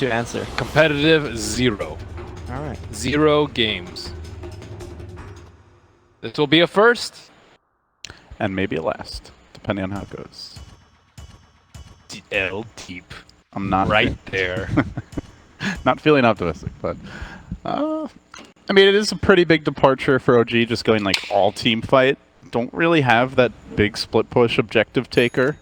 to answer. Competitive 0. All right. 0 games. This will be a first. And maybe a last, depending on how it goes. DL deep. I'm not right there. Not feeling optimistic, but I mean, it is a pretty big departure for OG, just going like all team fight. Don't really have that big split push objective taker,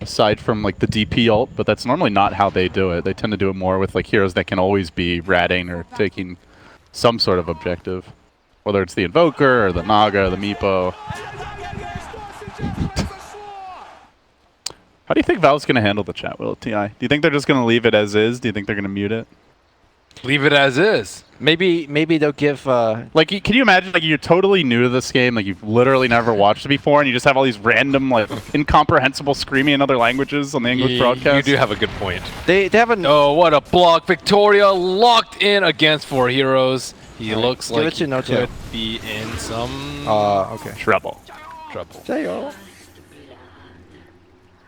aside from like the DP ult, but that's normally not how they do it. They tend to do it more with like heroes that can always be ratting or taking some sort of objective, whether it's the Invoker or the Naga or the Meepo. How do you think Valve's going to handle the chat wheel, TI? Do you think they're just going to leave it as is? Do you think they're going to mute it? Leave it as is. Maybe they'll give. Like, can you imagine, like, you're totally new to this game, like, you've literally never watched it before, and you just have all these random, like, incomprehensible screaming in other languages on the English broadcast? You do have a good point. They have a. Oh, what a block. Victoria locked in against 4 heroes. He looks like he could be in some trouble.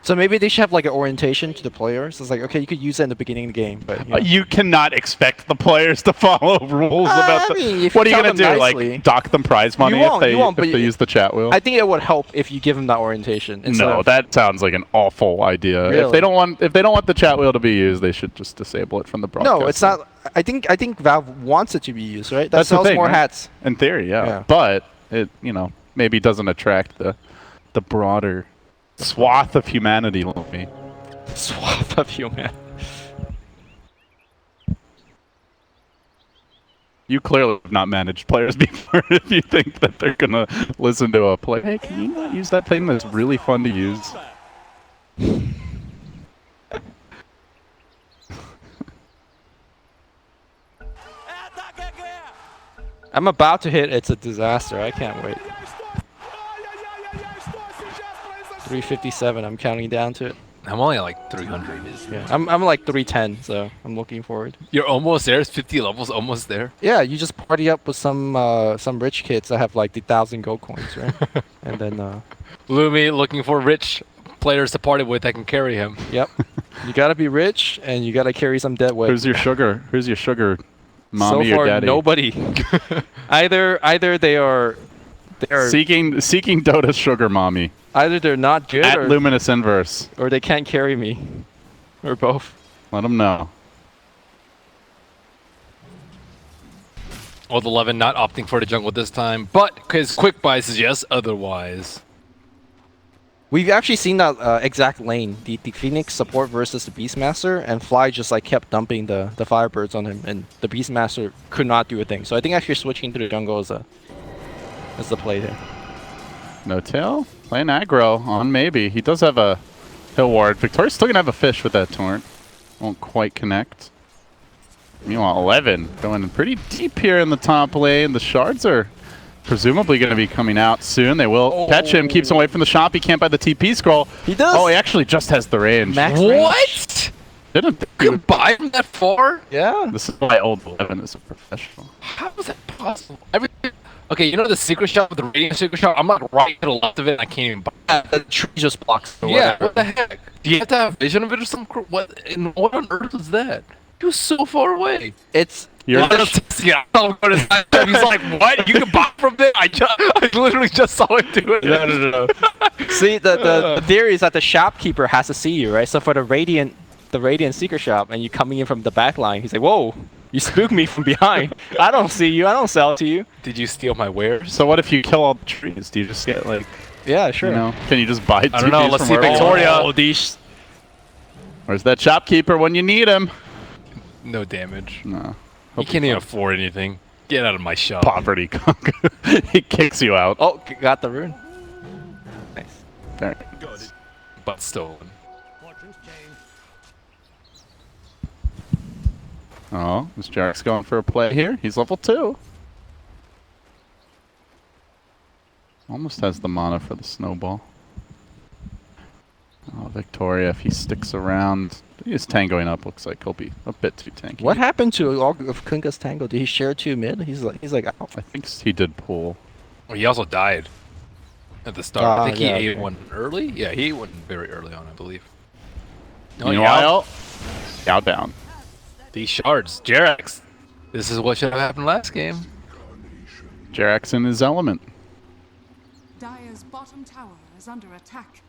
So maybe they should have like an orientation to the players. It's like, okay, you could use that in the beginning of the game, but you know. You cannot expect the players to follow rules about the. mean, What are you gonna do? nicely, Like dock them prize money if they use the chat wheel? I think it would help if you give them that orientation. No, that sounds like an awful idea. Really? If they don't want the chat wheel to be used, they should just disable it from the broadcast. No, it's not. I think Valve wants it to be used, right? That That's the sells thing, more right? hats. In theory, yeah. But it, maybe doesn't attract the broader swath of humanity, Luffy. Swath of humanity. You clearly have not managed players before if you think that they're gonna listen to a play. Hey, can you not use that thing that's really fun to use? I'm about to hit It's a Disaster. I can't wait. 357. I'm counting down to it. I'm only at like 300. Yeah, I'm like 310, so I'm looking forward. You're almost there. It's 50 levels, almost there. Yeah, you just party up with some rich kids that have like the 1,000 gold coins, right? And then Lumi looking for rich players to party with that can carry him. Yep. You gotta be rich and you gotta carry some dead weight. Who's your sugar? Who's your sugar? Mommy so far, or daddy? Nobody. either they are seeking Dota's sugar mommy. Either they're not good at Luminous Inverse, or they can't carry me, or both. Let them know. Old 11 not opting for the jungle this time, but because quick buy says yes, otherwise. We've actually seen that exact lane, the Phoenix support versus the Beastmaster, and Fly just like kept dumping the Firebirds on him, and the Beastmaster could not do a thing. So I think actually switching to the jungle is the play there. No tail, playing aggro on maybe. He does have a hill ward. Victoria's still gonna have a fish with that torrent. Won't quite connect. Meanwhile, 11 going pretty deep here in the top lane. The shards are presumably going to be coming out soon. They will catch him. Keeps him away from the shop. He can't buy the TP scroll. He does. Oh, he actually just has the range. Max what? Didn't you can buy him that far? Yeah. This is why old 11 is a professional. How is that possible? Okay, you know the secret shop with the radiant secret shop? I'm like right to the left of it and I can't even buy it. The tree just blocks the Yeah, what the heck? Do you have to have vision of it or something? What on earth is that? He was so far away. It's... Yeah, he's like, what? You can buy from it? I literally just saw him do it. No. See, the theory is that the shopkeeper has to see you, right? So for the radiant secret shop, and you coming in from the back line, he's like, whoa, you spooked me from behind. I don't see you. I don't sell to you. Did you steal my wares? So what if you kill all the trees? Do you just get like... Yeah, sure. Can you just buy TPs I don't know. Let's see Victoria. Where's that shopkeeper when you need him? No damage. No. He can't even afford anything. Get out of my shop. Poverty. He kicks you out. Oh, got the rune. Nice. Very nice. But stolen. Oh, this Jarrek's going for a play here. He's level 2. Almost has the mana for the snowball. Oh, Victoria, if he sticks around... His tangoing up looks like he'll be a bit too tanky. What happened to all of Kunka's tango? Did he share 2 mid? He's like out. I think he did pull. Well, he also died at the start. I think he ate okay. one early. Yeah, he ate one very early on, I believe. Meanwhile, outbound. These shards. Jerax. This is what should have happened last game. Jerax in his element. Dire's bottom tower is under attack.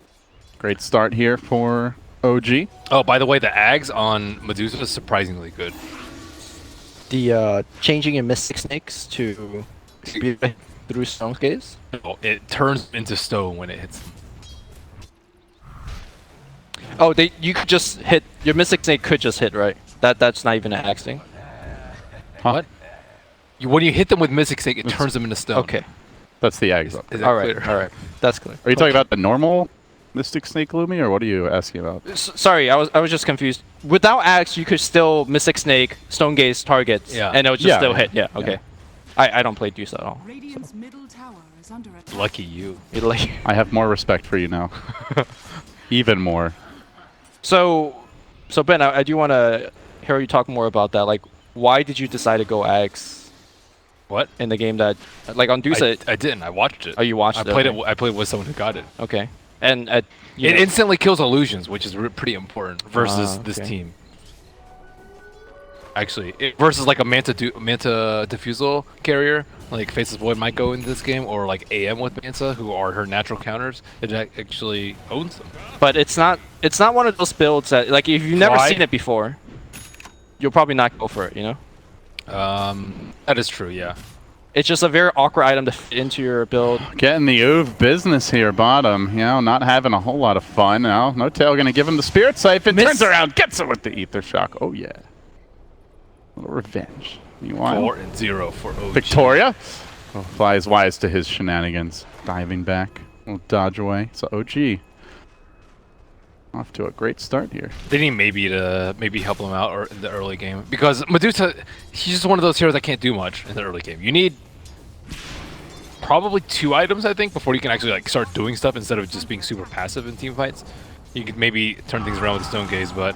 Great start here for OG. Oh, by the way, the Ags on Medusa is surprisingly good. The changing your Mystic Snakes to be through Stone Gaze. Oh, it turns into stone when it hits them. Oh, you could just hit your Mystic Snake could just hit, right? That's not even an axe thing. Huh? What? When you hit them with Mystic Snake, it turns them into stone. Okay. That's the Ags. Is that All right. clear? All right. That's clear. Are you talking about the normal Mystic Snake Lumi, or what are you asking about? Sorry, I was just confused. Without axe, you could still Mystic Snake, Stone Gaze targets, Yeah. and it would just Yeah, still yeah. hit. Yeah. Okay. I don't play Deuce at all. Radiant's middle tower is under attack. Lucky you. It like I have more respect for you now. Even more. so Ben, I do want to hear you talk more about that. Like, why did you decide to go axe What? in the game that, like on Deuce? I didn't. I watched it. Oh, you watched I it? played Okay. it. I played with someone who got it. Okay. And you It know- instantly kills illusions, which is pretty important versus this okay. team. Actually, versus like a Manta Diffusal carrier, like Faceless Void might go into this game, or like AM with Manta, who are her natural counters. It actually owns them. But it's not one of those builds that, like, if you've never Why? seen it before, you'll probably not go for it, you know? That is true, yeah. It's just a very awkward item to fit into your build. Getting the Oov business here, bottom. You know, not having a whole lot of fun now. No Tail gonna give him the Spirit Siphon. Miss- Turns around, gets him with the Ether Shock. Oh, yeah. A little revenge. Meanwhile, 4-0 for OG. Victoria flies wise to his shenanigans. Diving back. Will dodge away. So OG off to a great start here. They need maybe help him out or in the early game, because Medusa, he's just one of those heroes that can't do much in the early game. You need probably 2 items, I think, before you can actually like start doing stuff instead of just being super passive in team fights. You could maybe turn things around with the Stone Gaze, but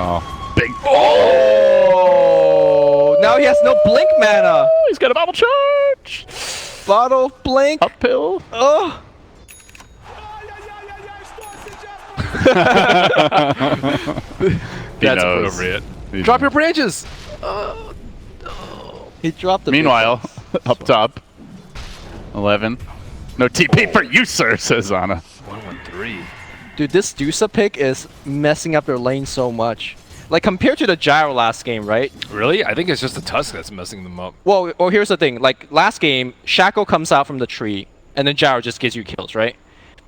Oh, big. Oh! Now he has no blink mana. He's got a bubble charge. Bottle blink. Uphill. Oh. He that's knows. appropriate. He Drop your knows. branches. He dropped the. Meanwhile, up top, 11. No TP for you, sir, says Ana. 1-1-3. Dude, this Dusa pick is messing up their lane so much. Like, compared to the Gyro last game, right? Really? I think it's just the Tusk that's messing them up. Well, here's the thing. Like, last game, Shackle comes out from the tree, and then Gyro just gives you kills, right?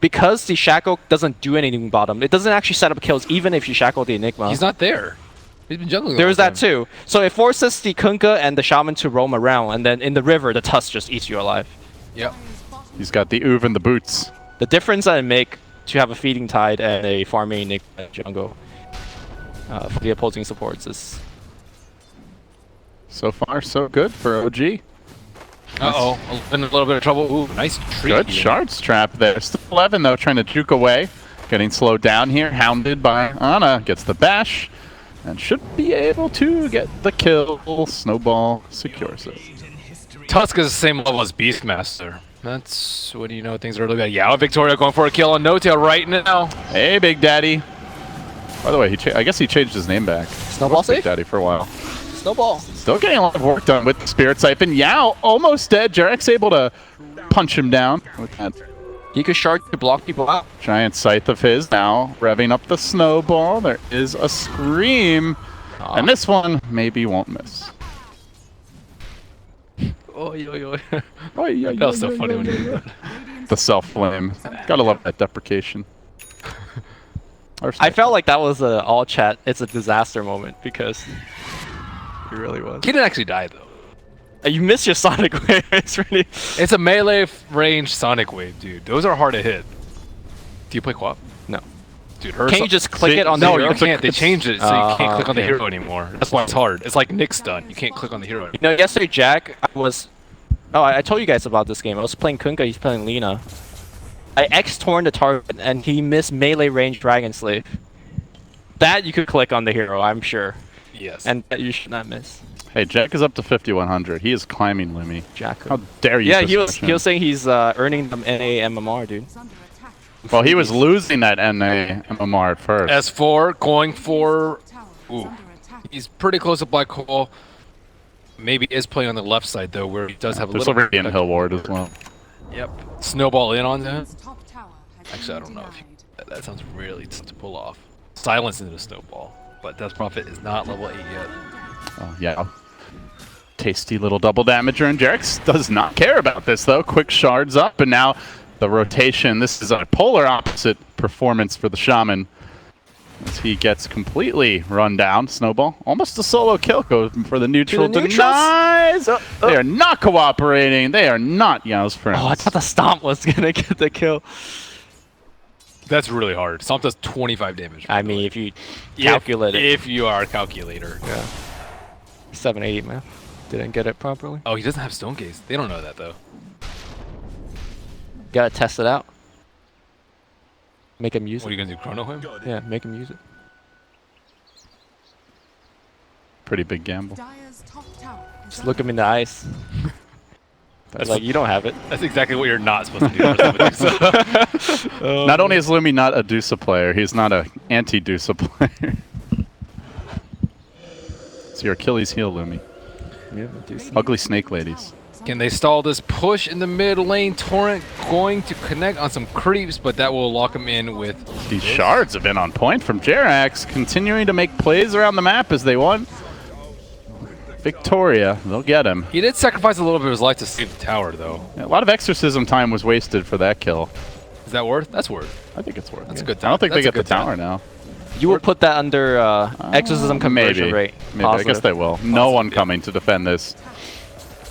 Because the Shackle doesn't do anything bottom, it doesn't actually set up kills even if you Shackle the Enigma. He's not there. He's been jungling. There's the whole that time. too. So it forces the Kunkka and the Shaman to roam around, and then in the river, the Tusk just eats you alive. Yep. He's got the Oov and the boots. The difference that it make to have a Feeding Tide and a farming Enigma jungle for the opposing supports is... So far, so good for OG. Uh-oh. In a little bit of trouble. Ooh, nice treat. Good here. shards trap there. Still 11, though, trying to juke away. Getting slowed down here. Hounded by Ana. Gets the bash. And should be able to get the kill. Snowball secures it. Tusk is the same level as Beastmaster. That's, what do you know, things are really bad. Yeah, Victoria going for a kill on No Tail right now. Hey, Big Daddy. By the way, I guess he changed his name back. Snowball Was Big safe? Daddy for a while. Snowball. Still getting a lot of work done with the Spirit Siphon. Yao almost dead. Jarek's able to punch him down with that He could shard to block people out. giant scythe of his. Now revving up the snowball. There is a scream. And this one maybe won't miss. Oh, yo. Oh, yeah, That was so funny when you did that. The self-flame. Gotta love that deprecation. I felt like that was a all chat. It's a disaster moment because it really was. He didn't actually die, though. You missed your Sonic Wave. It's really. It's a melee range Sonic Wave, dude. Those are hard to hit. Do you play co-op? No. Dude, her Can't you just click it on the No, hero? you can't. They changed it so you can't click on the okay. hero anymore. That's why it's hard. It's like Nick's done. You can't click on the hero anymore. You know, yesterday, Jack, I was... Oh, I told you guys about this game. I was playing Kunkka, he's playing Lina. I X-torn the target, and he missed melee range Dragon Slave. That you could click on the hero, I'm sure. Yes. And that you should not miss. Hey, Jack is up to 5,100. He is climbing Lumi. Jack. How dare you? Yeah, he was disrespect him. saying he's earning them NA MMR, dude. Is under attack. Well, he was losing that NA MMR at first. S4 going for... Tower is Ooh. under attack. He's pretty close to black hole. Maybe is playing on the left side though, where he does have a There's little. already in hill ward as well. Yep. Snowball in on him. Radiant's top tower has Actually, I been don't know if denied. that sounds really tough to pull off. Silence into the snowball, but Death Prophet is not level 8 yet. Oh, yeah. Tasty little double damager, and Jerix does not care about this though. Quick shards up, and now the rotation. This is a polar opposite performance for the Shaman as he gets completely run down. Snowball, almost a solo kill goes for the neutral. Denies. They are not cooperating. They are not Yao's friends. Oh, I thought the stomp was gonna get the kill. That's really hard. Stomp does 25 damage. I mean, if you calculate it. If you are a calculator. Yeah. 780, man. Didn't get it properly. Oh, he doesn't have Stone Gaze. They don't know that though. Gotta test it out. Make him use What are it. you gonna do? Chrono him? Yeah, make him use it. Pretty big gamble. Dire's top tower is Just look him in the eyes. That's Like, you don't have it. That's exactly what you're not supposed to do. For somebody, Not only is Lumi not a Dusa player, he's not a anti-Dusa player. It's your Achilles heel, Lumi. Yeah, do some. Ugly snake ladies. Can they stall this push in the mid lane? Torrent going to connect on some creeps, but that will lock him in with. These shards have been on point from Jerax, continuing to make plays around the map as they want Victoria. They'll get him. He did sacrifice a little bit of his life to save the tower, though. A lot of exorcism time was wasted for that kill. Is that worth? That's worth. I think it's worth it. That's a good I don't think that's they a get the good time. tower now. You would put that under exorcism conversion Maybe. rate. Maybe. I guess they will. No one coming to defend this.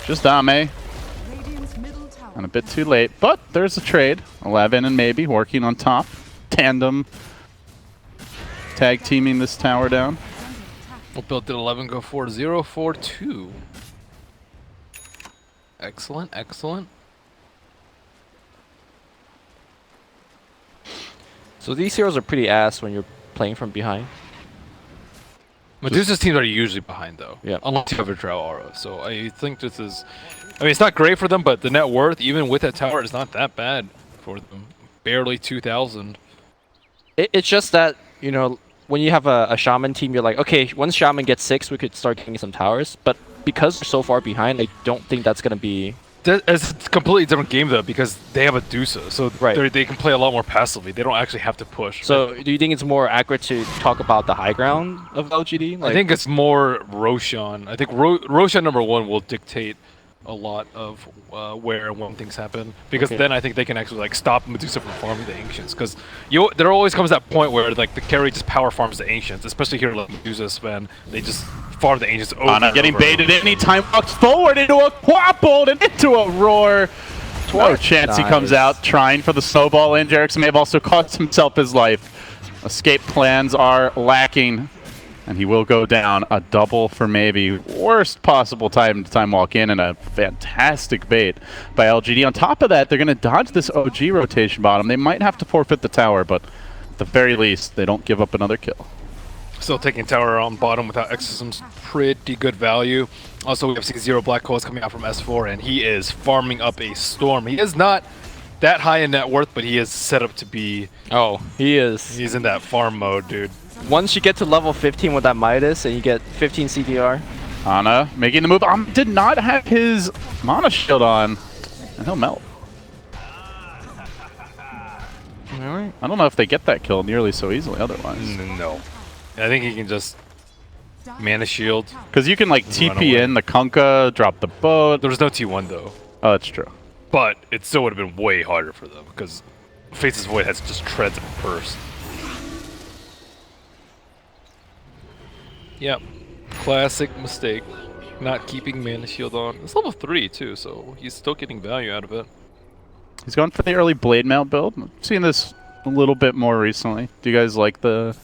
Just Dame. Radiant's middle tower. And a bit too late, but there's a trade. 11 and maybe working on top. Tandem. Tag teaming this tower down. We'll build did 11 go 4-0, 4-2. Excellent, excellent. So these heroes are pretty ass when you're playing from behind. Medusa's teams are usually behind, though. Yeah. Unless you have a Drow Aura. So I think this is... I mean, it's not great for them, but the net worth, even with that tower, is not that bad for them. Barely 2,000. It's just that, you know, when you have a shaman team, you're like, okay, once shaman gets 6, we could start getting some towers. But because they're so far behind, I don't think that's going to be... It's a completely different game, though, because they have a Dusa. So Right. they can play a lot more passively. They don't actually have to push. So do you think it's more accurate to talk about the high ground of LGD? I think it's more Roshan. I think Roshan #1 will dictate a lot of where and when things happen, because Okay. then I think they can actually like stop Medusa from farming the ancients. Because there always comes that point where like the carry just power farms the ancients, especially here like Medusa Sven. They just farm the ancients over. Ana and getting over and baited in. He time walks forward into a quappled and into a roar. No chance he comes Nice. out trying for the snowball in. Jerax may have also cost himself his life. Escape plans are lacking, and he will go down. A double for maybe worst possible time walk in, and a fantastic bait by LGD. On top of that, they're going to dodge this OG rotation bottom. They might have to forfeit the tower, but at the very least, they don't give up another kill. Still taking tower on bottom without exorcisms, pretty good value. Also, we have seen 0 black holes coming out from S4, and he is farming up a storm. He is not that high in net worth, but he is set up to be. Oh, he is. He's in that farm mode, dude. Once you get to level 15 with that Midas and you get 15 CDR, Ana making the move. Did not have his mana shield on, and he'll melt. alright. I don't know if they get that kill nearly so easily otherwise. No. I think he can just mana shield. Because you can like Run TP away. in the Kunkka, drop the boat. There was no T1 though, Oh, that's true. but it still would have been way harder for them because Faces Void has just treads of a purse. Yep. Classic mistake. Not keeping mana shield on. It's level 3 too, so he's still getting value out of it. He's going for the early blade mail build. I've seen this a little bit more recently. Do you guys like the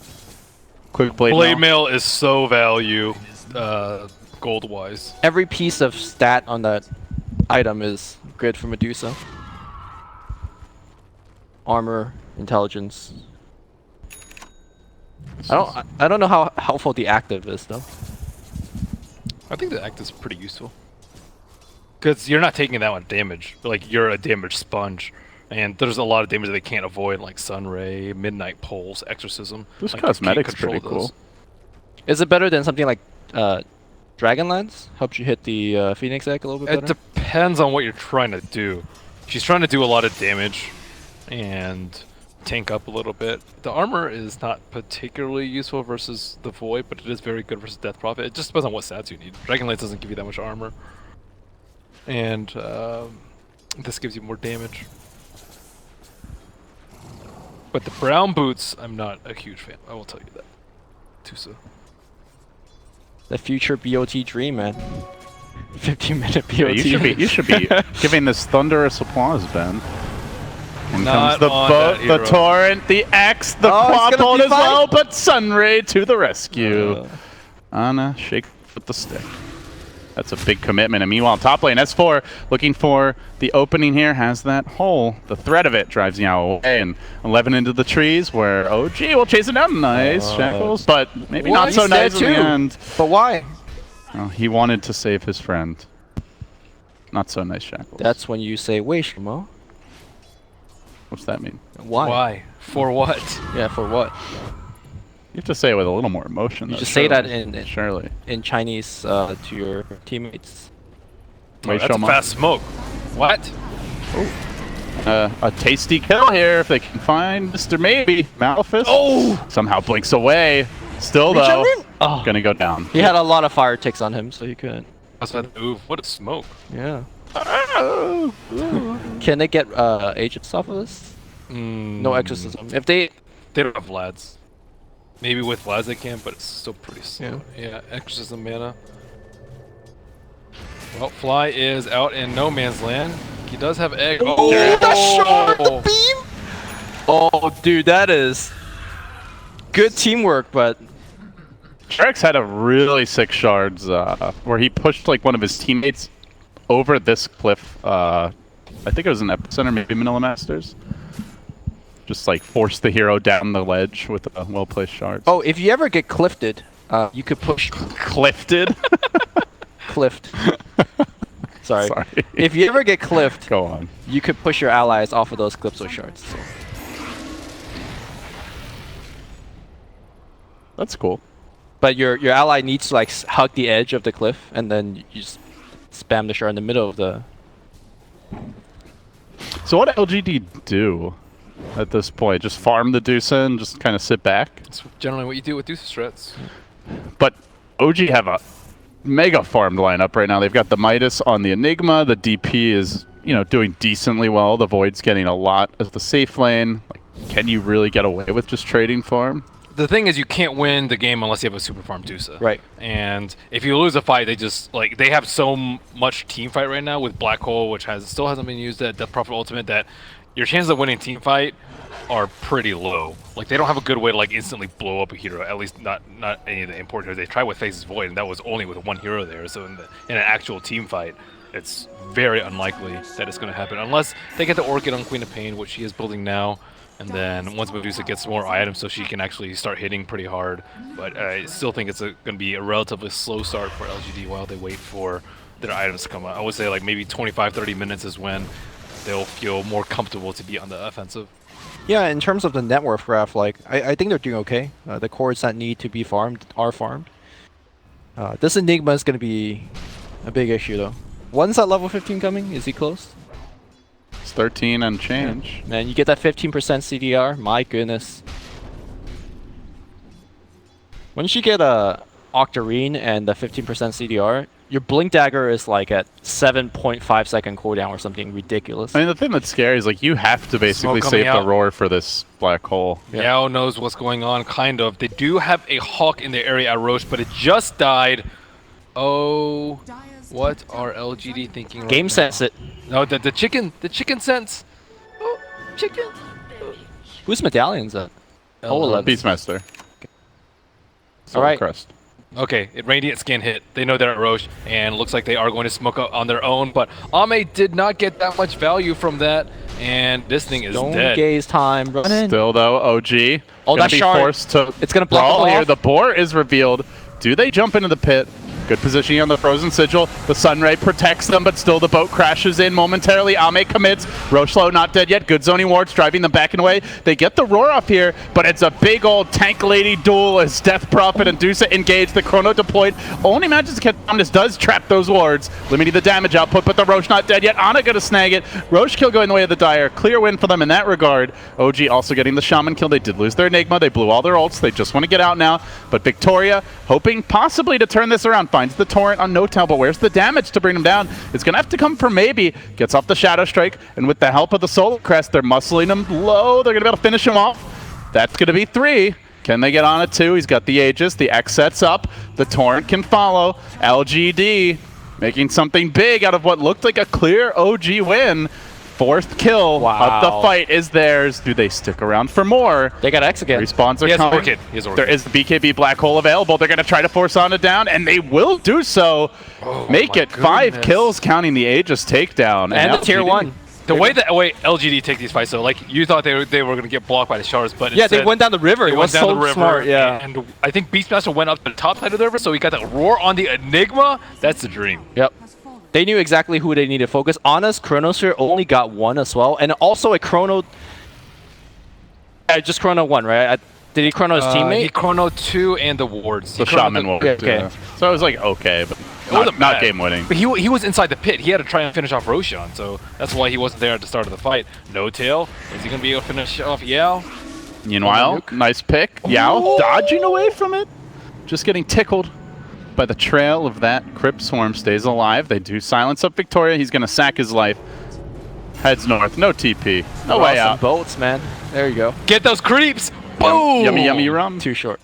quick blade Blade mail? mail is so value, gold wise. Every piece of stat on that item is good for Medusa. Armor, intelligence. I don't know how helpful the active is though. I think the act is pretty useful. Because you're not taking that much damage. Like, you're a damage sponge. And there's a lot of damage that they can't avoid, like Sunray, Midnight Pulse, Exorcism. This like, cosmetic's you can't pretty control cool. Is it better than something like Dragonlance? Helps you hit the Phoenix egg a little bit It better? depends on what you're trying to do. She's trying to do a lot of damage and tank up a little bit. The armor is not particularly useful versus the Void, but it is very good versus Death Prophet. It just depends on what stats you need. Dragonlance doesn't give you that much armor. And this gives you more damage. But the brown boots, I'm not a huge fan. I will tell you that. Tusa. The future BOT dream, man. 15-minute BOT. Yeah, you should be giving this thunderous applause, Ben. In Not comes the on boat, that the hero. torrent, the axe, the Oh, it's gonna quad be as fine. well, but Sunray to the rescue. Anna, shake with the stick. That's a big commitment. And meanwhile, top lane, S4 looking for the opening here, has that hole. The threat of it drives Yao away, and 11 into the trees where OG will chase it down. Nice, Shackles, but maybe Well, not so he's dead nice in the too. end. But why? Oh, he wanted to save his friend. Not so nice, Shackles. That's when you say, wait, Shimo. What's that mean? Why? Why? For what? Yeah, for what? You have to say it with a little more emotion. You though, just say that surely. in Surely. Chinese to your teammates. Oh, Wait, that's a Shoma. fast smoke. What? A tasty kill here if they can find Mr. Maybe. Malefice somehow blinks away. Still though, Oh. gonna go down. He had a lot of fire ticks on him, so he couldn't. That's that move. What a smoke. Yeah. Can they get agents off of this? No exorcism. If they They don't have Vlads. Maybe with Vlads they can, but it's still pretty slow. Yeah, Exorcism mana. Well, Fly is out in no man's land. He does have egg. Oh, the beam! Oh, dude, that is good teamwork, but Sharks had a really sick shards where he pushed like one of his teammates over this cliff. I think it was an Epicenter, maybe Manila Masters. Just like forced the hero down the ledge with a well-placed shard. oh, if you ever get cliffed, you could push Clifted. cliffed. Sorry. Sorry. If you ever get cliffed, Go on. you could push your allies off of those cliffs or shards. So. That's cool. But your ally needs to like hug the edge of the cliff, and then you just spam the shard in the middle of the. So what LGD do at this point? Just farm the Dusa and just kind of sit back? That's generally what you do with Deuce strats. But OG have a mega farmed lineup right now. They've got the Midas on the Enigma. The DP is, doing decently well. The Void's getting a lot as the safe lane. Like, can you really get away with just trading farm? The thing is, you can't win the game unless you have a super farm Dusa. Right. And if you lose a fight, they just they have so much team fight right now with Black Hole, which still hasn't been used at Death Prophet Ultimate, that your chances of winning team fight are pretty low. Like they don't have a good way to instantly blow up a hero. At least not any of the important heroes. They tried with Faces Void, and that was only with one hero there. So in an actual team fight, it's very unlikely that it's going to happen unless they get the Orchid on Queen of Pain, which she is building now. And then once Medusa gets more items, so she can actually start hitting pretty hard. But I still think it's going to be a relatively slow start for LGD while they wait for their items to come out. I would say maybe 25-30 minutes is when they'll feel more comfortable to be on the offensive. Yeah, in terms of the net worth graph, I think they're doing okay. The cores that need to be farmed are farmed. This Enigma is going to be a big issue, though. When's that level 15 coming? Is he close? It's 13 and change. Man, you get that 15% CDR? My goodness. Once you get a Octarine and the 15% CDR, your Blink Dagger is at 7.5 second cooldown or something ridiculous. I mean, the thing that's scary is you have to basically Smoke save coming the out. roar for this black hole. Yeah. Yao knows what's going on, kind of. They do have a Hawk in their area at Roche, but it just died. Oh, what are LGD thinking right Game now? sense it. No, the chicken sense. Oh, chicken. Whose medallion's that? Oh, 11. Beastmaster. All right. Crest. Okay, Radiant Scan hit. They know they're at Roche, and looks like they are going to smoke up on their own, but Ame did not get that much value from that, and this thing is Don't dead. gaze time. Run in. Still though, OG. Oh, gonna that be shard. forced to It's gonna block brawl the here. off. The boar is revealed. Do they jump into the pit? Good positioning on the Frozen Sigil. The Sunray protects them, but still the boat crashes in momentarily. Ame commits. Rochelo not dead yet. Good zoning wards driving them back and away. They get the roar off here, but it's a big old tank lady duel as Death Prophet and Dusa engage. The Chrono deployed. Only manages to catch Omnis, does trap those wards, limiting the damage output, but the Roche not dead yet. Ana gonna snag it. Roche kill going the way of the Dire. Clear win for them in that regard. OG also getting the Shaman kill. They did lose their Enigma. They blew all their ults. They just want to get out now. But Victoria, hoping possibly to turn this around, finds the Torrent on No-Tail, but where's the damage to bring him down? It's going to have to come from Maybe. Gets off the Shadow Strike, and with the help of the Solar Crest, they're muscling him low. They're going to be able to finish him off. That's going to be 3. Can they get on it 2? He's got the Aegis. The X sets up. The Torrent can follow. LGD making something big out of what looked like a clear OG win. 4th kill of the fight is theirs. Do they stick around for more? They got X again. Respawns are He has coming. Orchid. He has Orchid. There is the BKB Black Hole available. They're going to try to force Ana down, and they will do so. Make my it 5 goodness. kills, counting the Aegis takedown. And the tier LGD 1. The way LGD take these fights, though, like you thought they were going to get blocked by the shards, but Yeah, they instead, went down the river. They It went was down so the river, smart. Yeah. and I think Beastmaster went up to the top side of the river, so he got that roar on the Enigma. That's the dream. Yep. Has fallen. They knew exactly who they needed to focus. Ana's Chronosphere only got 1 as well, and also a Chrono. Just Chrono 1, right? Did he Chrono his He teammate? Chrono 2 and the wards. The He chronoed Shaman will. okay. Yeah. So it was like, okay, but wasn't not bad. game winning. But he was inside the pit. He had to try and finish off Roshan, so that's why he wasn't there at the start of the fight. No tail. Is he going to be able to finish off Yao? Meanwhile, nice pick. Yao dodging away from it. Just getting tickled by the trail of that Crypt Swarm. Stays alive. They do silence up Victoria. He's going to sack his life. Heads north. No TP. No way Awesome out. boats, man. There you go. Get those creeps! Boom! Yummy, yummy rum. Too short.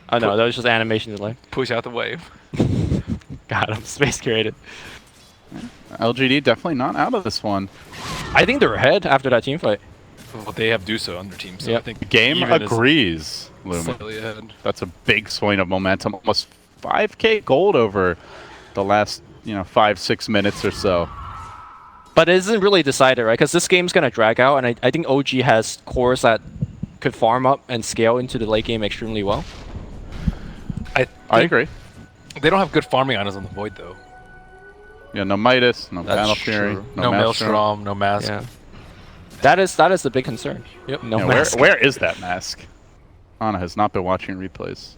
Oh no, that was just animation delay. Push out the wave. Got him. Space created. LGD definitely not out of this one. I think they're ahead after that team fight. Well, they have Dusa on their team, so Yep. I think Game even is agrees, Lumen. slightly ahead. That's a big swing of momentum. Almost 5K gold over the last 5-6 minutes or so. But it isn't really decided, right? Because this game's going to drag out, and I think OG has cores that could farm up and scale into the late game extremely well. I agree. They don't have good farming items on the Void, though. Yeah, no Midas, no That's Battle Fury, true. No Maelstrom, no Mask. Yeah. That is the big concern. Yep. No Yeah, mask. where is that mask? Ana has not been watching replays.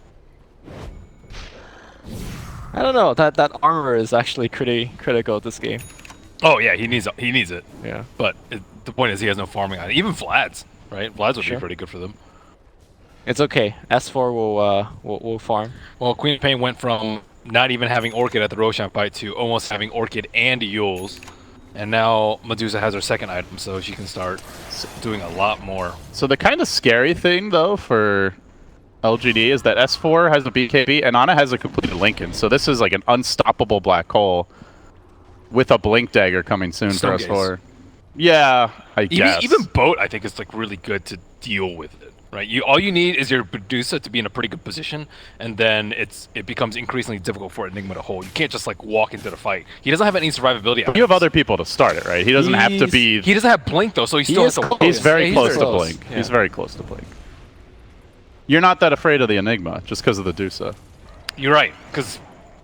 I don't know. That armor is actually pretty critical this game. Oh yeah, he needs it. Yeah. But the point is he has no farming item. Even Vlads, right? Vlads would Sure. be pretty good for them. It's okay. S4 will farm. Well, Queen of Pain went from not even having Orchid at the Roshan fight to almost having Orchid and Yules. And now Medusa has her second item, so she can start doing a lot more. So the kind of scary thing, though, for LGD is that S4 has a BKB and Ana has a completed Lincoln. So this is like an unstoppable black hole with a Blink Dagger coming soon for Stonegaze. S4. Yeah, I guess. Even Boat, I think, is like really good to deal with it. Right, all you need is your Medusa to be in a pretty good position, and then it becomes increasingly difficult for Enigma to hold. You can't just like walk into the fight. He doesn't have any survivability. You have other people to start it, right? He doesn't have to be... He doesn't have Blink though, so he still has is to. close. He's very Yeah, close very to close. Blink. Yeah. He's very close to Blink. You're not that afraid of the Enigma just because of the Dusa. You're right, because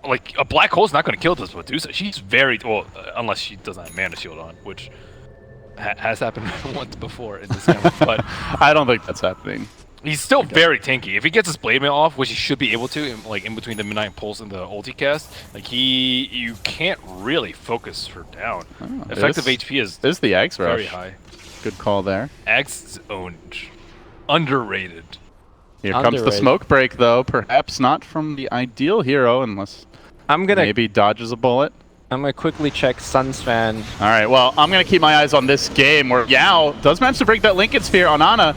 like a black hole's not going to kill this Medusa. She's very well, unless she doesn't have Mana Shield on, which has happened once before in this game. But I don't think that's happening. he's still very tanky. If he gets his Blade Mail off, which he should be able to, in between the Midnight Pulse and the ulti cast, like you can't really focus her down. Effective HP is There's the Axe Rush. very high. Good call there. Axe owned, underrated. Here comes the Underrated. smoke break, though. Perhaps not from the ideal hero, unless I'm gonna maybe dodges a bullet. quickly check Suns fan. All right, well, I'm going to keep my eyes on this game where Yao does manage to break that Lincoln Sphere on Ana.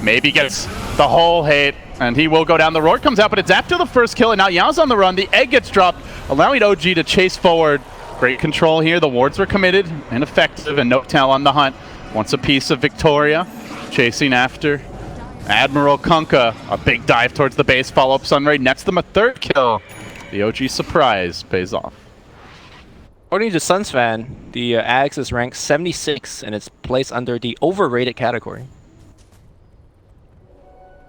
Maybe gets the whole hate, and he will go down. The roar comes out, but it's after the first kill, and now Yao's on the run. The egg gets dropped, allowing OG to chase forward. Great control here. The wards were committed and effective, and No-Tail on the hunt. Wants a piece of Victoria, chasing after Admiral Kunkka. A big dive towards the base, follow-up Sunray, nets them a third kill. The OG surprise pays off. According to Suns fan, the Axe is ranked 76 and it's placed under the overrated category.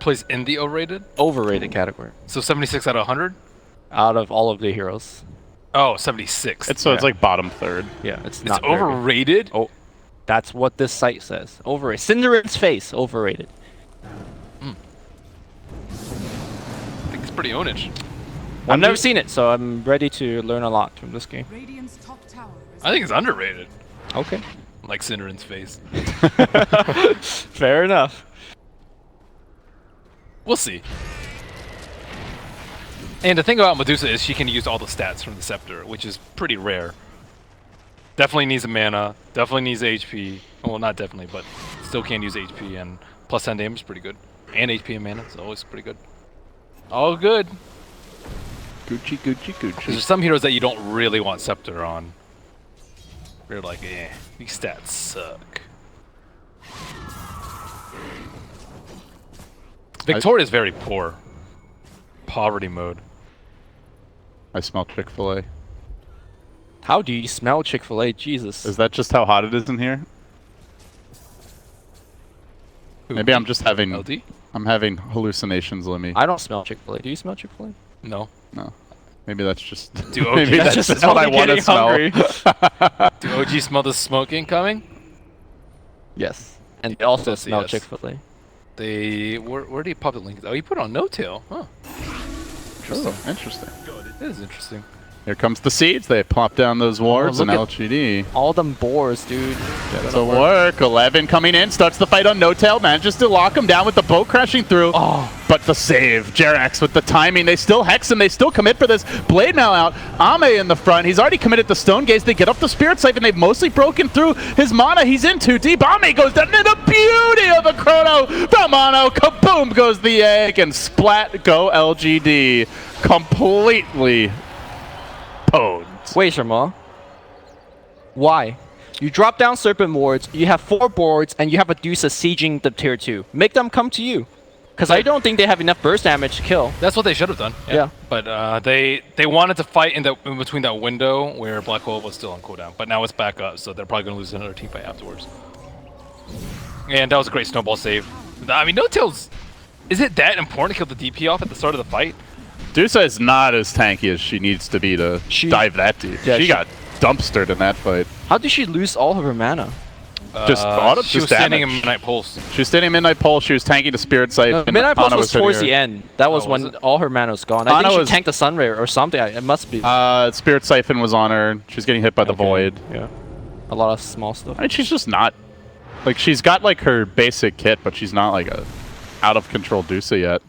Plays in the O-rated, Overrated category. so 76 out of 100. out of all of the heroes. Oh, 76. It's so it's Yeah. like bottom third. Yeah, it's It's not very good. overrated? Oh, that's what this site says. Overrated. Cinderella's face, overrated. I think it's pretty ownage. I've never seen it, so I'm ready to learn a lot from this game. Radiant's top tower is I think it's underrated. Okay. Like Cinderen's face. Fair enough. We'll see. And the thing about Medusa is she can use all the stats from the Scepter, which is pretty rare. Definitely needs a mana, definitely needs HP. Well, not definitely, but still can use HP, and plus 10 damage is pretty good. And HP and mana is always pretty good. All good. Gucci, Gucci, There's Gucci. some heroes that you don't really want Scepter on. They're like, eh, these stats suck. Victoria is very poor. Poverty mode. I smell Chick-fil-A. How do you smell Chick-fil-A? Jesus. Is that just how hot it is in here? Maybe I'm just having LD? I'm having hallucinations, Lemmy. I don't smell Chick-fil-A. Do you smell Chick-fil-A? No. No. Maybe that's just Do OG maybe that's just what I only want to getting smell. hungry. Do OG smell the smoke incoming? Yes. And they also Yes, smell yes. Chick-fil-A. They where do you pop the link? Oh, you put it on No Tail. Huh. Oh, interesting. That is interesting. Here comes the seeds. They plop down those wards look and at- LGD. All them boars, dude. Gets to work. 11 coming in. Starts the fight on No Tail. Manages to lock him down with the boat crashing through. Oh. But the save. Jerax with the timing. They still hex him. They still commit for this. Blade Mail out. Ame in the front. He's already committed to Stone Gaze. They get up the Spirit Siphon. They've mostly broken through his mana. He's in too deep. Ame goes down. And the beauty of the Chrono. The mono. Kaboom goes the egg. And splat go LGD. Completely pwned. Wait, Sharma. Why? You drop down Serpent wards, you have 4 boards, and you have Medusa sieging the tier 2. Make them come to you. Because I don't think they have enough burst damage to kill. That's what they should have done. Yeah. But they wanted to fight in between that window where Black Hole was still on cooldown, but now it's back up, so they're probably gonna lose another team fight afterwards. And that was a great snowball save. I mean, No Tail's. Is it that important to kill the DP off at the start of the fight? Dusa is not as tanky as she needs to be to dive that deep. Yeah, she she- got dumpstered in that fight. How did she lose all of her mana? Just auto, She was just standing in damage. Midnight Pulse. She was standing in Midnight Pulse. She was tanking the Spirit Sight. and Midnight Pulse Ana was hitting towards her. the end. That was Oh, was when it? all her mana was gone. I Ana think she was- tanked the Sunray or something. It must be. Spirit Siphon was on her. She was getting hit by the Okay. Void. Yeah. A lot of small stuff. I mean, she's just not... Like, she's got, like, her basic kit, but she's not, like, a out-of-control Dusa yet.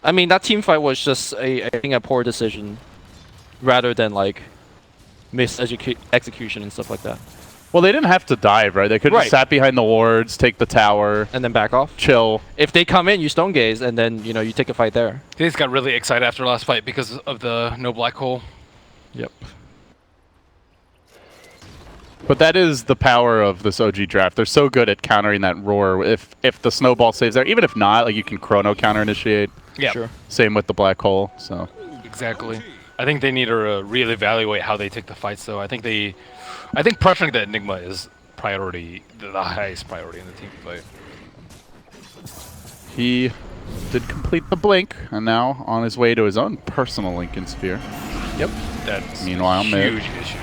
I mean, that team fight was just I think a poor decision, rather than like execution and stuff like that. Well, they didn't have to dive, right? They could have Right. just sat behind the wards, take the tower, And then back off. chill. If they come in, you stone gaze, and then you know you take a fight there. They just got really excited after the last fight because of the no Black Hole. Yep. But that is the power of this OG draft. They're so good at countering that roar. If the snowball saves there, even if not, like you can chrono counter initiate. Yeah, Sure. Same with the black hole. So exactly. I think they need to really evaluate how they take the fights, though. I think pressuring the Enigma is priority, the highest priority in the team fight. he did complete the blink, and now on his way to his own personal Lincoln Sphere. Yep. That's Meanwhile, a mid. huge issue.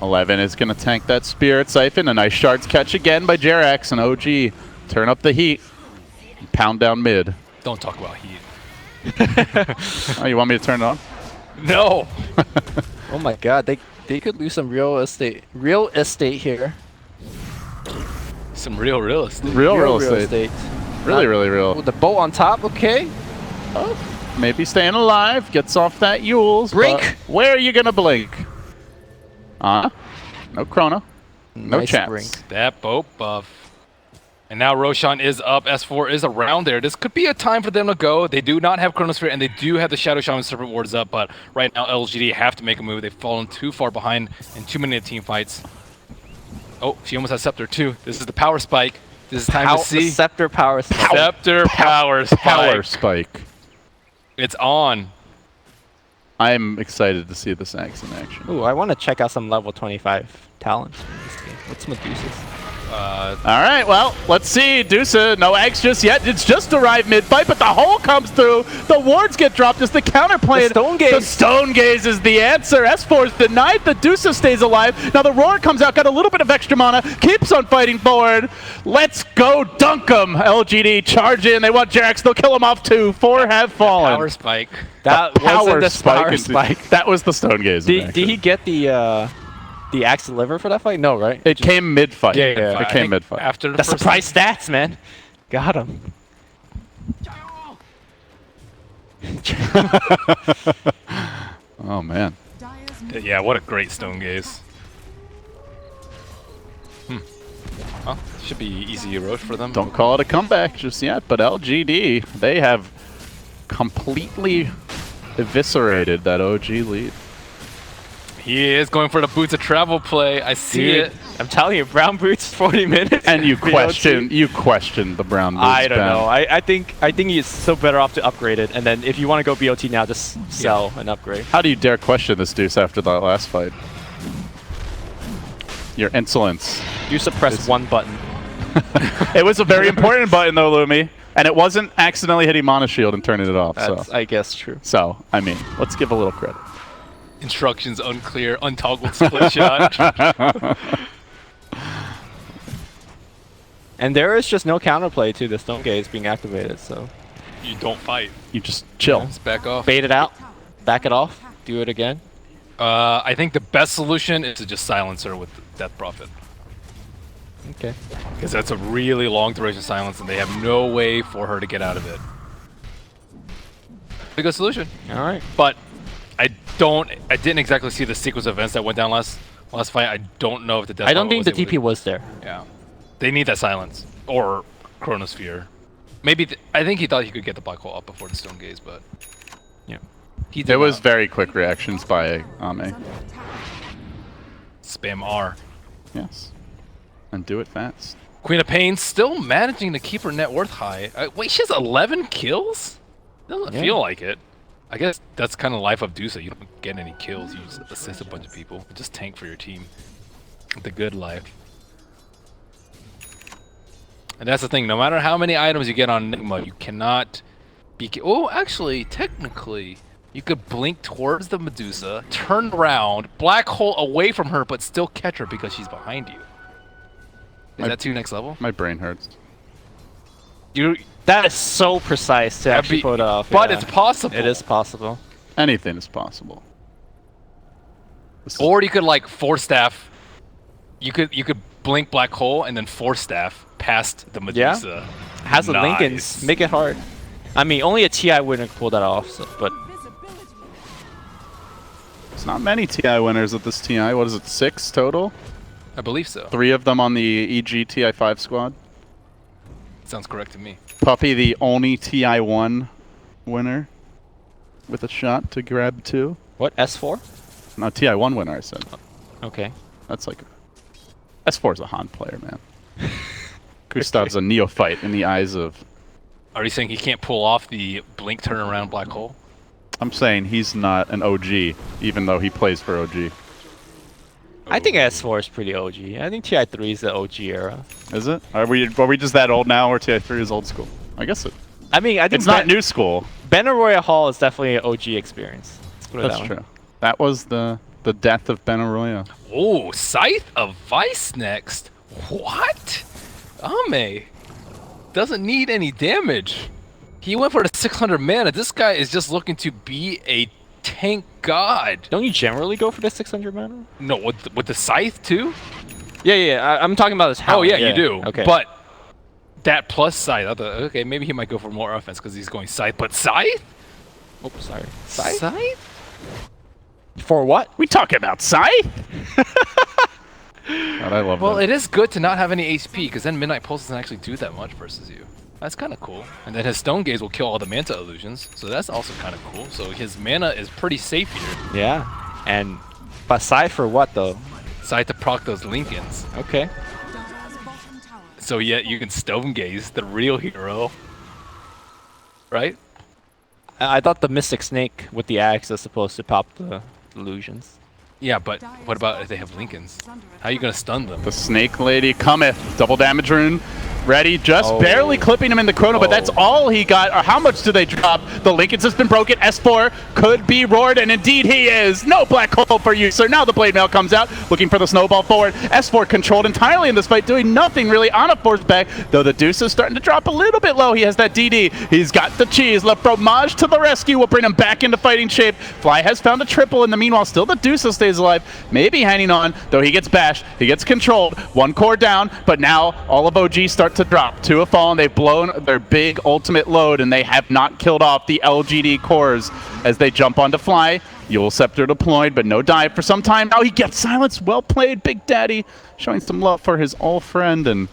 11 is going to tank that Spirit Siphon. A nice Shards catch again by Jerax, and OG turn up the heat. Pound down mid. Don't talk about heat. Oh, you want me to turn it on? No. Oh my God, they could lose some real estate here. Some real estate. Real estate. Really, really real. With the boat on top, okay. Maybe staying alive. Gets off that Yules. Blink! but Where are you going to blink? No chrono. No Nice chance. brink. That boat buff. And now Roshan is up. S4 is around there. This could be a time for them to go. They do not have Chronosphere, and they do have the Shadow Shaman Serpent Wards up, but right now LGD have to make a move. They've fallen too far behind in too many team fights. Oh, she almost has Scepter too. This is the power spike. This is time to see. The scepter power spike. Scepter power spike. Power spike. It's on. I'm excited to see this axe in action. Ooh, I want to check out some level 25 talents from this game. What's Medusa's? All right, well, let's see. Dusa, no eggs just yet. It's just arrived mid-fight, but the hole comes through. The wards get dropped as the counterplay. The Stone Gaze. The Stone Gaze is the answer. S4 is denied. The Dusa stays alive. Now the Roar comes out, got a little bit of extra mana, keeps on fighting forward. Let's go dunk 'em. LGD charge in. They want Jerax. They'll kill him off too. 4 have fallen. Power spike. That Power wasn't the power and- spike. That was the Stone Gaze. Did he get the axe deliver for that fight? No, right? It came mid-fight. Yeah. It I came think mid-fight. After the That's first surprise stats, man. Got him. Oh, man. Dire's middle Yeah, what a great Stone Gaze. Well, should be easy road for them. Don't call it a comeback just yet, but LGD, they have completely eviscerated that OG lead. He is going for the boots of travel play. I see Dude, it. I'm telling you, brown boots, 40 minutes. And you BOT. question the brown boots. I don't ban. know. I think he's so better off to upgrade it, and then if you want to go BOT now, just sell and upgrade. How do you dare question this Deuce after that last fight? Your insolence. You suppress one button. It was a very important button though, Lumi, and it wasn't accidentally hitting Mana Shield and turning it off. That's, So, I guess, true. I mean, let's give a little credit. Instructions unclear, untoggled split shot. And there is just no counterplay to the Stone Gaze being activated, so You don't fight. You just chill. Just back off. bait it out, back it off, do it again. I think the best solution is to just silence her with Death Prophet. Okay. Because that's a really long duration silence and they have no way for her to get out of it. A good solution. All right. But I didn't exactly see the sequence of events that went down last fight. I don't know if the Death I don't Prophet think the was able TP was there. to- Yeah. They need that silence. Or Chronosphere. Maybe, I think he thought he could get the Black Hole up before the Stone Gaze, but... Yeah. He did There was not. very quick reactions by is Ame. under attack. Spam R. Yes. And do it fast. Queen of Pain still managing to keep her net worth high. Wait, she has 11 kills? Doesn't Yeah. feel like it. I guess that's kind of life of Dusa. You don't get any kills. You just assist a bunch of people. Just tank for your team. The good life. And that's the thing. No matter how many items you get on Enigma, you cannot be... Oh, actually, technically, you could blink towards the Medusa, turn around, black hole away from her, but still catch her because she's behind you. Is that too next level? My brain hurts. That is so precise to That'd actually be- put off. But yeah. it's possible. It is possible. Anything is possible. This is- Or you could like force staff. You could blink black hole and then force staff past the Medusa. Has the Nice. Lincolns, make it hard. I mean, only a TI wouldn't pull that off, so, but Visibility. It's not many TI winners at this TI. What is it, 6 total? I believe so. 3 of them on the EG TI5 squad. Sounds correct to me. Puppy, the only TI1 winner with a shot to grab 2. what, S4? No, TI1 winner, I said. Okay. That's like... S4's a Han player, man. Gustav's a neophyte in the eyes of... Are you saying he can't pull off the blink turnaround black hole? I'm saying he's not an OG, even though he plays for OG. I think S4 is pretty OG. I think TI3 is the OG era. Is it? Are we just that old now, or TI3 is old school? I guess it. I mean, I think It's not new school. Benaroya Hall is definitely an OG experience. Let's put it That's that way. true. That was the death of Benaroya. Oh, Scythe of Vice next. What? Ame doesn't need any damage. He went for the 600 mana. This guy is just looking to be a tank god. Don't you generally go for the 600 mana? No, with the Scythe too? Yeah. I'm talking about this. Oh yeah, you do. Okay. But that plus Scythe, I thought, okay, maybe he might go for more offense because he's going Scythe. But Scythe? oh, sorry. Scythe? For what? We talking about Scythe? God, I love Well, that. it is good to not have any HP because then Midnight Pulse doesn't actually do that much versus you. That's kind of cool. And then his Stone Gaze will kill all the Manta illusions, so that's also kind of cool. So his mana is pretty safe here. Yeah. And aside for what though? Scythe to proc those Lincolns. Okay. Dire's bottom tower. So yet you can Stone Gaze, the real hero. Right? I thought the Mystic Snake with the axe is supposed to pop the illusions. Yeah, but what about if they have Lincolns? How are you gonna stun them? The Snake Lady cometh. Double damage rune. Ready, just Oh. barely clipping him in the chrono, but that's all he got. Or how much do they drop? The Lincoln's has been broken. S4 could be roared, and indeed he is. No black hole for you, sir. Now the blade mail comes out, looking for the snowball forward. S4 controlled entirely in this fight, doing nothing really on a force back, though the Deuce is starting to drop a little bit low. He has that DD. He's got the cheese. Le Fromage to the rescue will bring him back into fighting shape. Fly has found a triple in the meanwhile. Still the Deuce stays alive, maybe hanging on, though he gets bashed. He gets controlled. One core down, but now all of OG start to drop. Two have fallen. They've blown their big ultimate load, and they have not killed off the LGD cores as they jump onto Fly. Yule Scepter deployed, but no dive for some time. Now he gets silenced. Well played, Big Daddy, showing some love for his old friend, and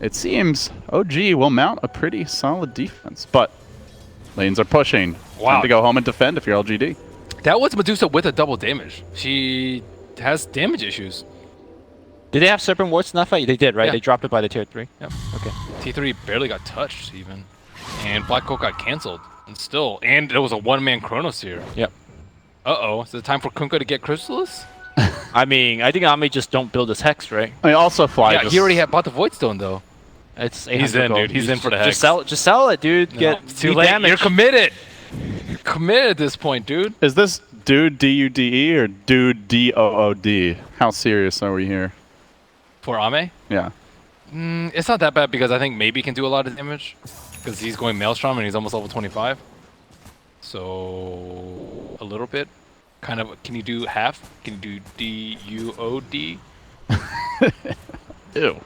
it seems OG will mount a pretty solid defense, but lanes are pushing. Wow. Time to go home and defend if you're LGD. That was Medusa with a double damage. She has damage issues. Did they have Serpent Wards in that fight? They did, right? Yeah. They dropped it by the tier 3. Yep. Okay. T3 barely got touched even. And Black Coat got cancelled. And there was a one-man Chronos here. Yep. Uh-oh. Is it time for Kunkka to get Chrysalis? I mean, I think Ame just don't build his Hex, right? I mean, also Fly. Yeah, just, he already had bought the Void Stone though. It's He's 800 in, gold. dude. He's in for the Just Hex. sell it, dude. No, Get it's too need late. damage. You're committed. You're committed at this point, dude. Is this Dude D-U-D-E or Dude D-O-O-D? How serious are we here? For Ame? Yeah. It's not that bad because I think maybe can do a lot of damage. Because he's going Maelstrom and he's almost level 25. So a little bit. Kind of, can you do half? Can you do D-U-O-D? Ew.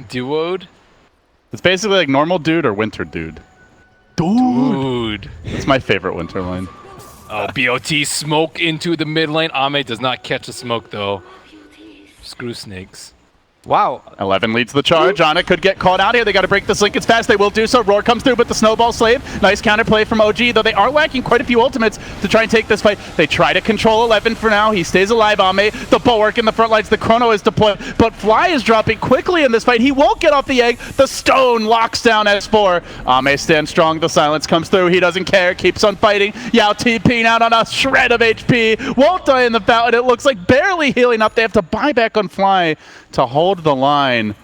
Duode? It's basically like normal dude or winter dude. Dude. It's my favorite winter line. Oh, BOT smoke into the mid lane. Ame does not catch the smoke though. Screw snakes. Wow. 11 leads the charge. On it could get called out here. They got to break this Lincoln's fast. They will do so. Roar comes through with the snowball slave. Nice counterplay from OG, though they are lacking quite a few ultimates to try and take this fight. They try to control 11 for now. He stays alive, Ame. The bulwark in the front lines. The chrono is deployed, but Fly is dropping quickly in this fight. He won't get off the egg. The stone locks down S4. Ame stands strong. The silence comes through. He doesn't care. Keeps on fighting. Yao TPing out on a shred of HP. Won't die in the fountain. It looks like barely healing up. They have to buy back on Fly to hold the line.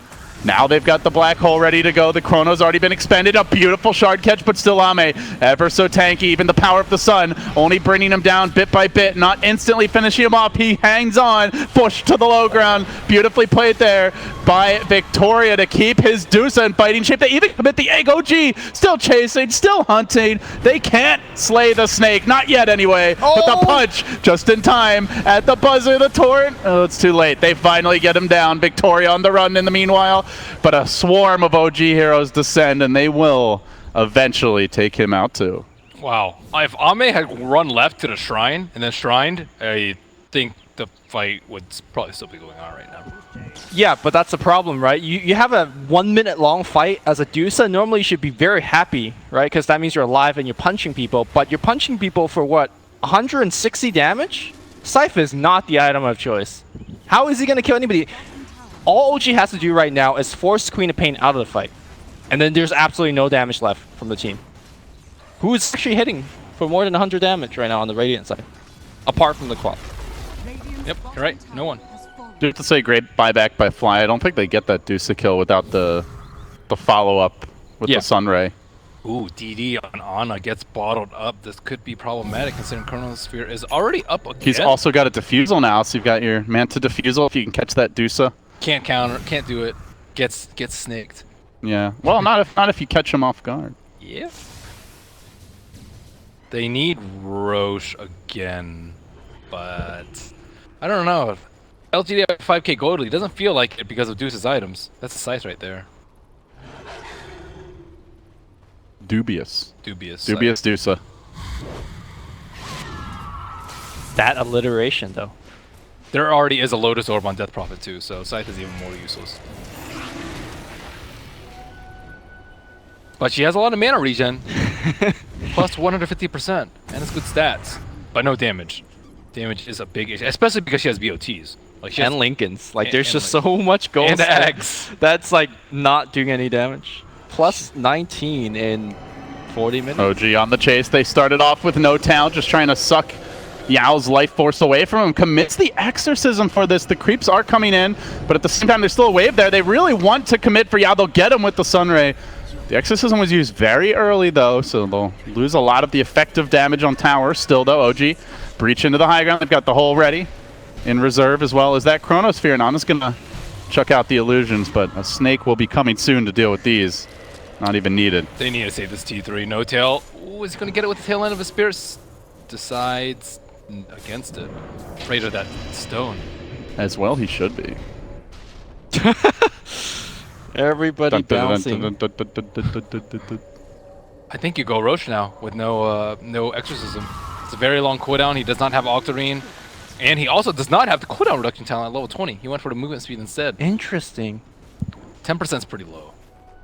Now they've got the black hole ready to go. The chrono's already been expended. A beautiful shard catch, but still Ame ever so tanky. Even the power of the sun only bringing him down bit by bit, not instantly finishing him off. He hangs on, pushed to the low ground. Beautifully played there by Victoria to keep his Dusa in fighting shape. They even commit the egg. OG still chasing, still hunting. They can't slay the snake, not yet anyway. But the punch just in time at the buzzer. The torrent. Oh, it's too late. They finally get him down. Victoria on the run in the meanwhile. But a swarm of OG heroes descend, and they will eventually take him out too. Wow. If Ame had run left to the shrine and then shrined, I think the fight would probably still be going on right now. Yeah, but that's the problem, right? You have a 1 minute long fight as a Dusa. Normally you should be very happy, right? Because that means you're alive and you're punching people. But you're punching people for what? 160 damage? Scythe is not the item of choice. How is he going to kill anybody? All OG has to do right now is force Queen of Pain out of the fight. And then there's absolutely no damage left from the team. Who's actually hitting for more than 100 damage right now on the Radiant side? Apart from the Quap. Yep, you're right. No one. Do have to say great buyback by Fly. I don't think they get that Dusa kill without the follow-up with the Sunray. Ooh, DD on Ana gets bottled up. This could be problematic considering Chronosphere is already up again. He's also got a Diffusal now, so you've got your Manta Diffusal if you can catch that Dusa. Can't counter, can't do it. Gets snaked. Yeah. Well, not if you catch him off guard. Yeah. They need Roche again, but I don't know. LGD at 5k gold, he doesn't feel like it because of Deuce's items. That's the size right there. Dubious. Dubious. Dubious Dusa. That alliteration, though. There already is a Lotus Orb on Death Prophet too, so Scythe is even more useless. But she has a lot of mana regen. Plus 150%. And it's good stats. But no damage. Damage is a big issue, especially because she has BOTs. Like she has And Lincolns. Like, and- there's and just so much gold. and eggs. That's, like, not doing any damage. Plus 19 in 40 minutes. OG on the chase. They started off with no town, just trying to suck Yao's life force away from him, commits the exorcism for this. The creeps are coming in, but at the same time, there's still a wave there. They really want to commit for Yao. They'll get him with the Sunray. The exorcism was used very early, though, so they'll lose a lot of the effective damage on tower. Still, though, OG breach into the high ground. They've got the hole ready in reserve, as well as that Chronosphere. And I'm just going to chuck out the illusions, but a snake will be coming soon to deal with these. Not even needed. They need to save this T3. No tail. Ooh, is he going to get it with the tail end of his spear? Decides against it. Afraid of that stone. As well, he should be. Everybody bouncing. I think you go Roche now with no exorcism. It's a very long cooldown. He does not have Octarine. And he also does not have the cooldown reduction talent at level 20. He went for the movement speed instead. Interesting. 10% is pretty low.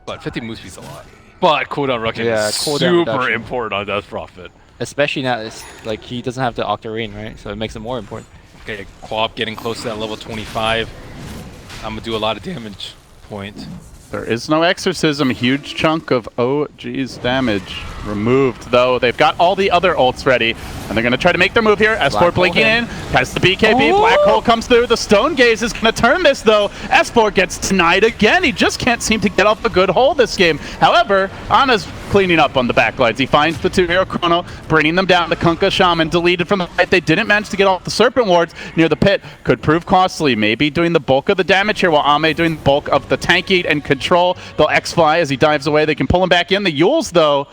But 50 move speed is a lot. But cooldown reduction is cooldown super reduction. important on Death Prophet. Especially now, it's like he doesn't have the Octarine, right? So it makes it more important. Okay, Quap getting close to that level 25. I'm going to do a lot of damage point. There is no exorcism. Huge chunk of OG's damage removed, though. They've got all the other ults ready, and they're going to try to make their move here. S4 blinking in, has the BKB. Ooh. Black hole comes through. The Stone Gaze is going to turn this, though. S4 gets denied again. He just can't seem to get off a good hole this game. However, Ana's cleaning up on the backlines. He finds the 2-hero Chrono, bringing them down. The Kunkka Shaman deleted from the fight. They didn't manage to get off the Serpent Wards near the pit. Could prove costly. Maybe doing the bulk of the damage here, while Ame doing the bulk of the tank eat and control. They'll X-Fly as he dives away. They can pull him back in. The Yules, though,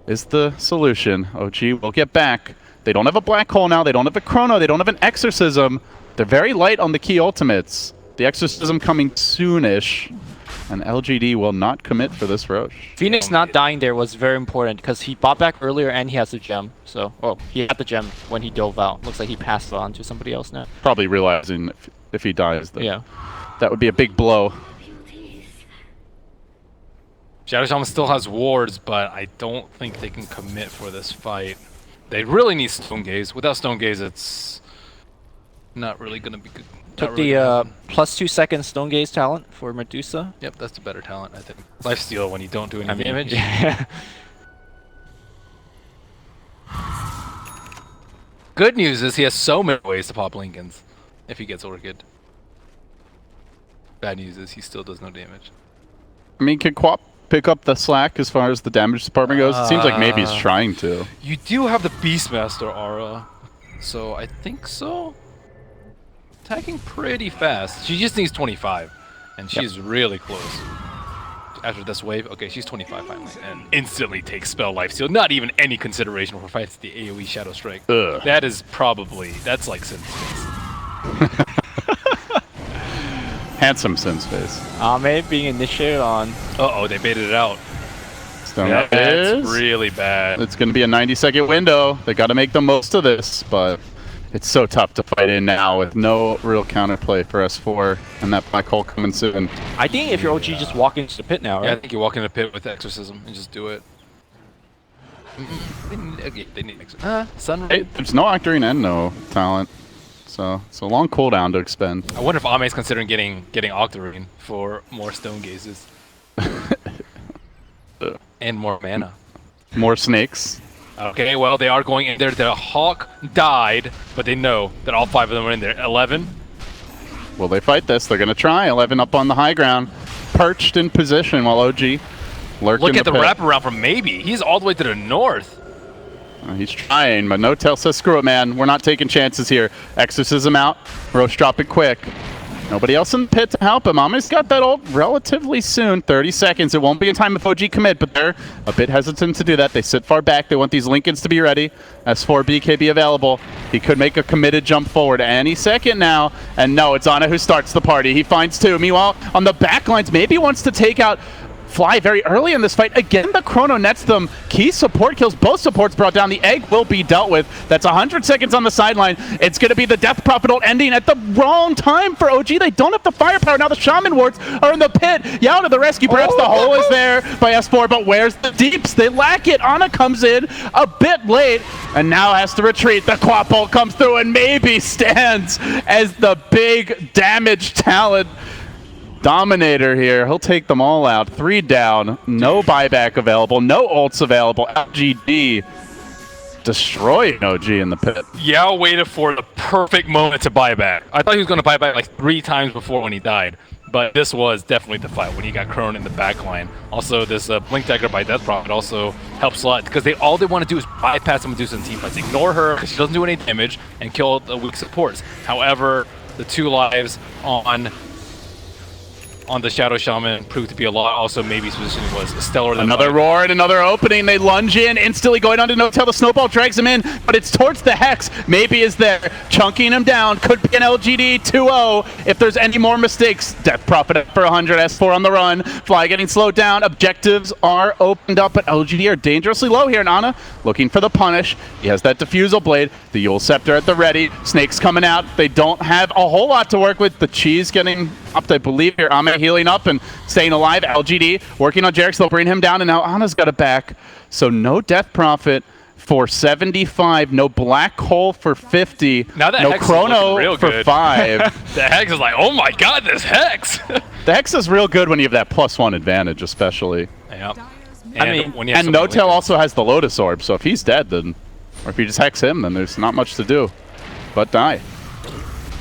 is the solution. OG will get back. They don't have a Black Hole now. They don't have a Chrono. They don't have an Exorcism. They're very light on the key ultimates. The Exorcism coming soonish. And LGD will not commit for this Roche. Phoenix not dying there was very important because he bought back earlier and he has the gem. So, he had the gem when he dove out. Looks like he passed it on to somebody else now. Probably realizing if he dies, though. Yeah. That would be a big blow. Shadow Shaman still has wards, but I don't think they can commit for this fight. They really need Stone Gaze. Without Stone Gaze, it's not really going to be good. Took the plus 2 seconds Stone Gaze talent for Medusa. Yep, that's the better talent, I think. Lifesteal when you don't do any damage. Yeah. Good news is he has so many ways to pop Lincolns if he gets Orchid. Bad news is he still does no damage. I mean, can Quap pick up the slack as far as the damage department goes? It seems like maybe he's trying to. You do have the Beastmaster aura, so I think so. Attacking pretty fast. She just needs 25, and she's really close. After this wave, okay, she's 25 finally, and instantly takes Spell Lifesteal. Not even any consideration for fights the AoE Shadow Strike. Ugh. That is probably, that's like Sin Space. Handsome Sin Space. Ame being initiated on. Uh-oh, they baited it out. Stone That's Gaze. really bad. It's going to be a 90-second window. They got to make the most of this, but it's so tough to fight in now with no real counterplay for S4 and that Black Hole coming soon. I think if you're OG, just walk into the pit now, right? Yeah, I think you walk in a pit with Exorcism and just do it. They need Exorcism. Sunray. Hey, there's no Octarine and no talent, so it's a long cooldown to expend. I wonder if Ame's considering getting Octarine for more Stone Gazes. And more mana. More snakes. Okay, well, they are going in there. The Hawk died, but they know that all 5 of them are in there. 11. Will they fight this? They're going to try. 11 up on the high ground, perched in position while OG lurking. Look at the pit. wraparound from Maybe. He's all the way to the north. He's trying, but No Tail says, screw it, man. We're not taking chances here. Exorcism out. Roche drop it quick. Nobody else in the pit to help him. Ame's got that ult relatively soon. 30 seconds. It won't be in time if OG commit, but they're a bit hesitant to do that. They sit far back. They want these Lincolns to be ready. S4 BKB available. He could make a committed jump forward any second now. And no, it's Ana who starts the party. He finds 2. Meanwhile, on the backlines, maybe wants to take out Fly very early in this fight. Again, the Chrono nets them. Key support kills. Both supports brought down. The egg will be dealt with. That's 100 seconds on the sideline. It's going to be the Death Prophet ult ending at the wrong time for OG. They don't have the firepower. Now the Shaman wards are in the pit. Yao to the rescue. Perhaps the hole is there by S4, but where's the deeps? They lack it. Ana comes in a bit late and now has to retreat. The Quap ult comes through and maybe stands as the big damage talent dominator here. He'll take them all out. 3 down. No buyback available. No ults available. LGD destroying OG in the pit. Yao waited for the perfect moment to buy back. I thought he was going to buy back like 3 times before when he died. But this was definitely the fight when he got Crone in the back line. Also, this Blink Dagger by Death Prophet also helps a lot because all they want to do is bypass the Medusa in team fights. Ignore her because she doesn't do any damage and kill the weak supports. However, the 2 lives on the Shadow Shaman proved to be a lot. Also, maybe's positioning was stellar. Another roar and another opening. They lunge in, instantly going on to no-tail. The snowball drags him in, but it's towards the Hex. Maybe is there, chunking him down. Could be an LGD 2-0 if there's any more mistakes. Death Prophet for 100, S4 on the run. Fly getting slowed down. Objectives are opened up, but LGD are dangerously low here. And Ana looking for the punish. He has that Diffusal Blade. The Yule Scepter at the ready. Snakes coming out. They don't have a whole lot to work with. The Cheese getting up, I believe, here. Ame healing up and staying alive. LGD working on Jerix. They'll bring him down, and now Ana's got it back. So no Death Prophet for 75. No Black Hole for 50. Now that no Hex Chrono is real for good. 5. The Hex is like, oh my god, this Hex! The Hex is real good when you have that +1 advantage, especially. Yeah. Dyer's And, when you have And something No-Tail like also has the Lotus Orb, so if he's dead, then, or if you just Hex him, then there's not much to do but die.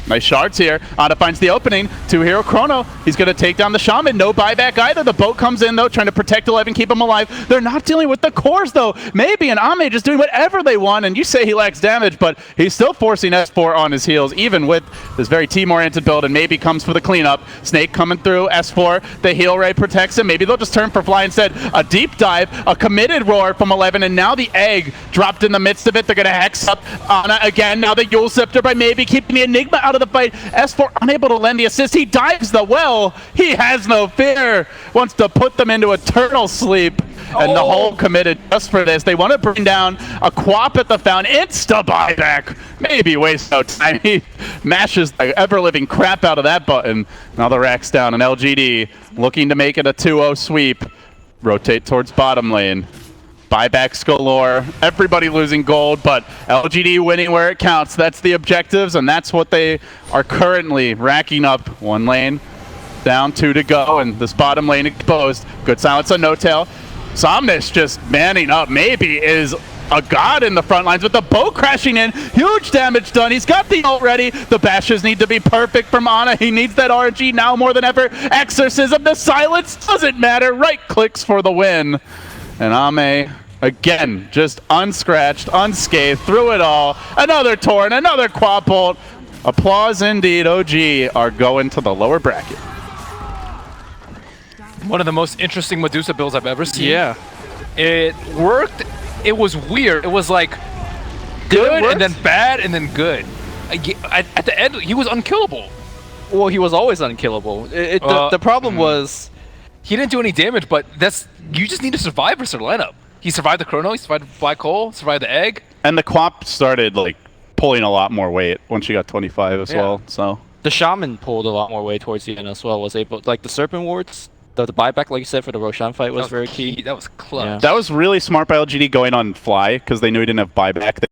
Nice shards here. Ana finds the opening. 2-hero Chrono. He's going to take down the Shaman. No buyback either. The boat comes in, though, trying to protect 11, keep him alive. They're not dealing with the cores, though. Maybe and Ame just doing whatever they want, and you say he lacks damage, but he's still forcing S4 on his heels, even with this very team-oriented build, and maybe comes for the cleanup. Snake coming through. S4, the heal ray protects him. Maybe they'll just turn for Fly instead. A deep dive, a committed roar from 11, and now the egg dropped in the midst of it. They're going to Hex up Ana again. Now the Yule Scepter by maybe keeping the Enigma out of the fight. S4 unable to lend the assist. He dives the well. He has no fear. Wants to put them into eternal sleep. And the whole committed just for this. They want to bring down a Quap at the fountain. Insta buyback. Maybe waste no time. He mashes the ever-living crap out of that button. Now the rack's down, and LGD looking to make it a 2-0 sweep. Rotate towards bottom lane. Buybacks galore. Everybody losing gold, but LGD winning where it counts. That's the objectives, and that's what they are currently racking up. 1 lane down, 2 to go, and this bottom lane exposed. Good silence on No-Tail. Somnus just manning up. Maybe is a god in the front lines with the boat crashing in. Huge damage done. He's got the ult ready. The bashes need to be perfect from Ana. He needs that RNG now more than ever. Exorcism, the silence doesn't matter. Right clicks for the win. And Ame, again, just unscratched, unscathed, through it all. Another Torrent, another Quad Bolt. Applause indeed. OG are going to the lower bracket. one of the most interesting Medusa builds I've ever seen. Yeah. It worked. It was weird. It was like good and then bad and then good. At the end, he was unkillable. Well, he was always unkillable. The problem was he didn't do any damage, but you just need to survive versus their lineup. He survived the Chrono, he survived the Black Hole, survived the Egg. And the Quap started like pulling a lot more weight once you got 25 as well. So the Shaman pulled a lot more weight towards the end as well. Was able, like the Serpent Wards, the buyback, like you said, for the Roshan fight was very key. That was clutch. Yeah. that was really smart by LGD going on Fly because they knew he didn't have buyback. They